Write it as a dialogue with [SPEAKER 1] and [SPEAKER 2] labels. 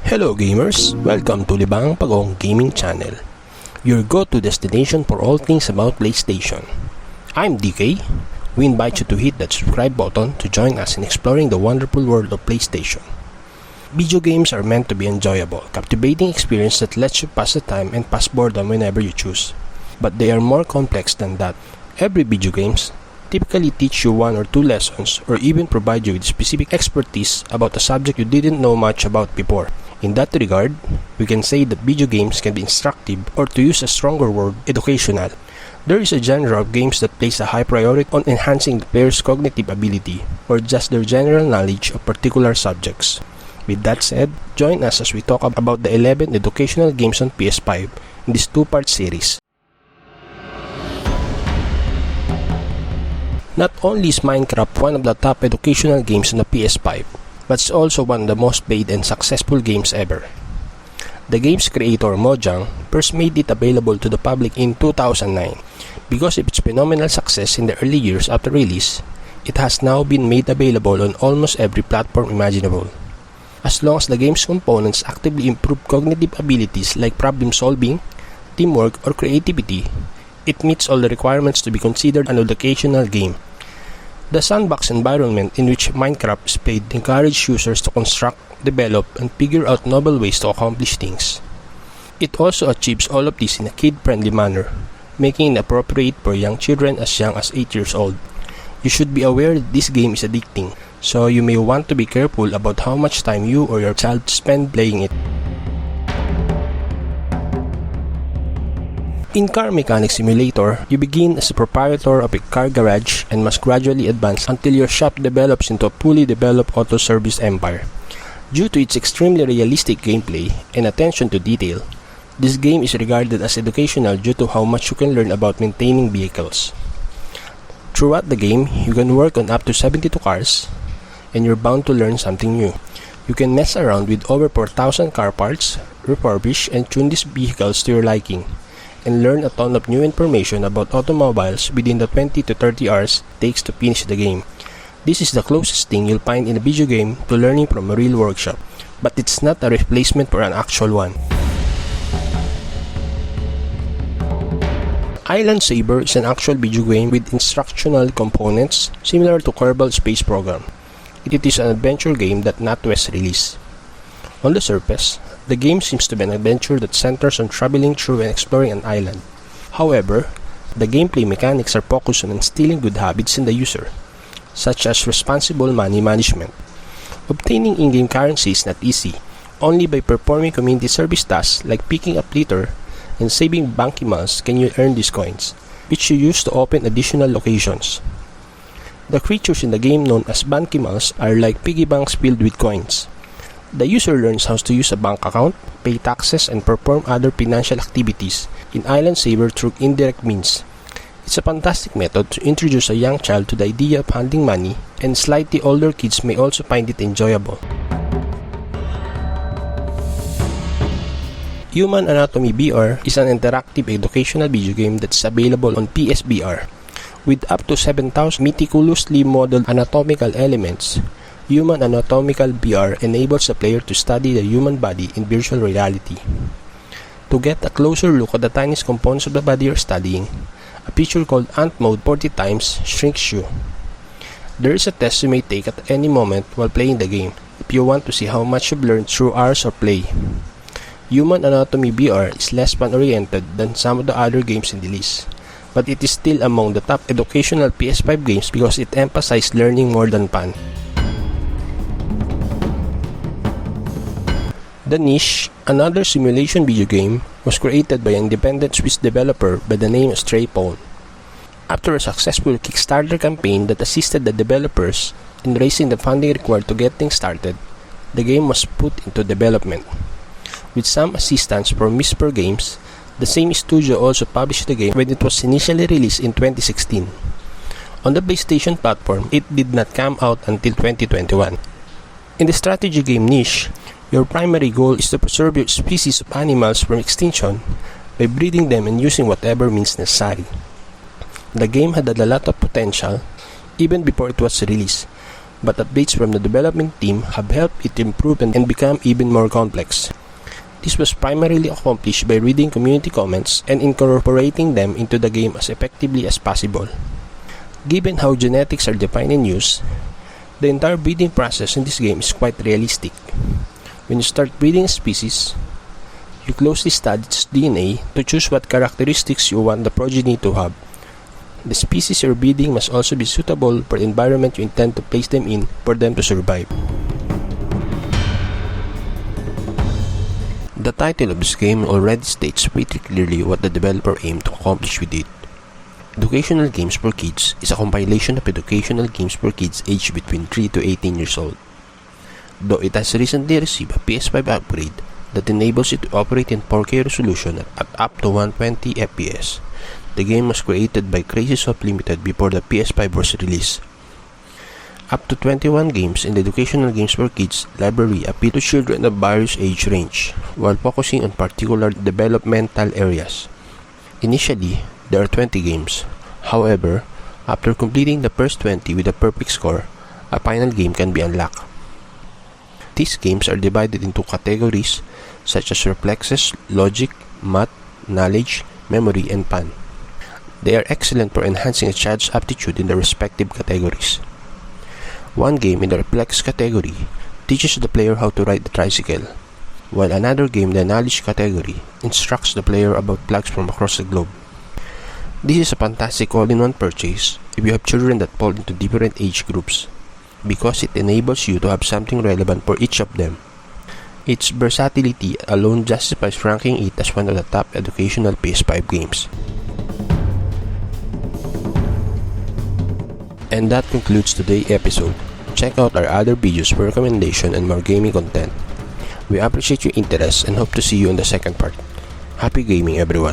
[SPEAKER 1] Hello gamers! Welcome to Libang Pagong Gaming Channel, your go-to destination for all things about PlayStation. I'm DK. We invite you to hit that subscribe button to join us in exploring the wonderful world of PlayStation. Video games are meant to be enjoyable, captivating experience that lets you pass the time and pass boredom whenever you choose. But they are more complex than that. Every video games typically teach you one or two lessons or even provide you with specific expertise about a subject you didn't know much about before. In that regard, we can say that video games can be instructive, or to use a stronger word, educational. There is a genre of games that place a high priority on enhancing the player's cognitive ability or just their general knowledge of particular subjects. With that said, join us as we talk about the 11 educational games on PS5 in this two-part series. Not only is Minecraft one of the top educational games on the PS5, but it's also one of the most played and successful games ever. The game's creator, Mojang, first made it available to the public in 2009. Because of its phenomenal success in the early years after release, it has now been made available on almost every platform imaginable. As long as the game's components actively improve cognitive abilities like problem solving, teamwork, or creativity, it meets all the requirements to be considered an educational game. The sandbox environment in which Minecraft is played encourages users to construct, develop, and figure out novel ways to accomplish things. It also achieves all of this in a kid-friendly manner, making it appropriate for young children as young as 8 years old. You should be aware that this game is addicting, so you may want to be careful about how much time you or your child spend playing it. In Car Mechanic Simulator, you begin as a proprietor of a car garage and must gradually advance until your shop develops into a fully developed auto service empire. Due to its extremely realistic gameplay and attention to detail, this game is regarded as educational due to how much you can learn about maintaining vehicles. Throughout the game, you can work on up to 72 cars, and you're bound to learn something new. You can mess around with over 4,000 car parts, refurbish and tune these vehicles to your liking, and learn a ton of new information about automobiles within the 20 to 30 hours it takes to finish the game. This is the closest thing you'll find in a video game to learning from a real workshop, but it's not a replacement for an actual one. Island Saber is an actual video game with instructional components similar to Kerbal Space Program. It is an adventure game that NatWest released. On the surface, the game seems to be an adventure that centers on traveling through and exploring an island. However, the gameplay mechanics are focused on instilling good habits in the user, such as responsible money management. Obtaining in-game currency is not easy. Only by performing community service tasks like picking up litter and saving Bankimals can you earn these coins, which you use to open additional locations. The creatures in the game known as Bankimals are like piggy banks filled with coins. The user learns how to use a bank account, pay taxes, and perform other financial activities in Island Saber through indirect means. It's a fantastic method to introduce a young child to the idea of handling money, and slightly older kids may also find it enjoyable. Human Anatomy VR is an interactive educational video game that's available on PSVR. With up to 7,000 meticulously modeled anatomical elements, Human Anatomical VR enables the player to study the human body in virtual reality. To get a closer look at the tiniest components of the body you're studying, a feature called Ant Mode 40 times shrinks you. There is a test you may take at any moment while playing the game if you want to see how much you've learned through hours of play. Human Anatomy VR is less fun-oriented than some of the other games in the list, but it is still among the top educational PS5 games because it emphasizes learning more than fun. The Niche, another simulation video game, was created by an independent Swiss developer by the name of Strayphone. After a successful Kickstarter campaign that assisted the developers in raising the funding required to get things started, the game was put into development. With some assistance from Whisper Games, the same studio also published the game when it was initially released in 2016. On the PlayStation platform, it did not come out until 2021. In the strategy game Niche, your primary goal is to preserve your species of animals from extinction by breeding them and using whatever means necessary. The game had a lot of potential even before it was released, but updates from the development team have helped it improve and become even more complex. This was primarily accomplished by reading community comments and incorporating them into the game as effectively as possible. Given how genetics are defined and used, the entire breeding process in this game is quite realistic. When you start breeding a species, you closely study its DNA to choose what characteristics you want the progeny to have. The species you're breeding must also be suitable for the environment you intend to place them in for them to survive. The title of this game already states pretty clearly what the developer aimed to accomplish with it. Educational Games for Kids is a compilation of educational games for kids aged between 3 to 18 years old. Though it has recently received a PS5 upgrade that enables it to operate in 4K resolution at up to 120 FPS, the game was created by Crazysoft Limited before the PS5 was released. Up to 21 games in the Educational Games for Kids library appeal to children of various age range, while focusing on particular developmental areas. Initially, there are 20 games. However, after completing the first 20 with a perfect score, a final game can be unlocked. These games are divided into categories such as reflexes, logic, math, knowledge, memory, and fun. They are excellent for enhancing a child's aptitude in the respective categories. One game in the reflex category teaches the player how to ride the tricycle, while another game in the knowledge category instructs the player about flags from across the globe. This is a fantastic all-in-one purchase if you have children that fall into different age groups, because it enables you to have something relevant for each of them. Its versatility alone justifies ranking it as one of the top educational PS5 games. And that concludes today's episode. Check out our other videos for recommendation and more gaming content. We appreciate your interest and hope to see you in the second part. Happy gaming, everyone!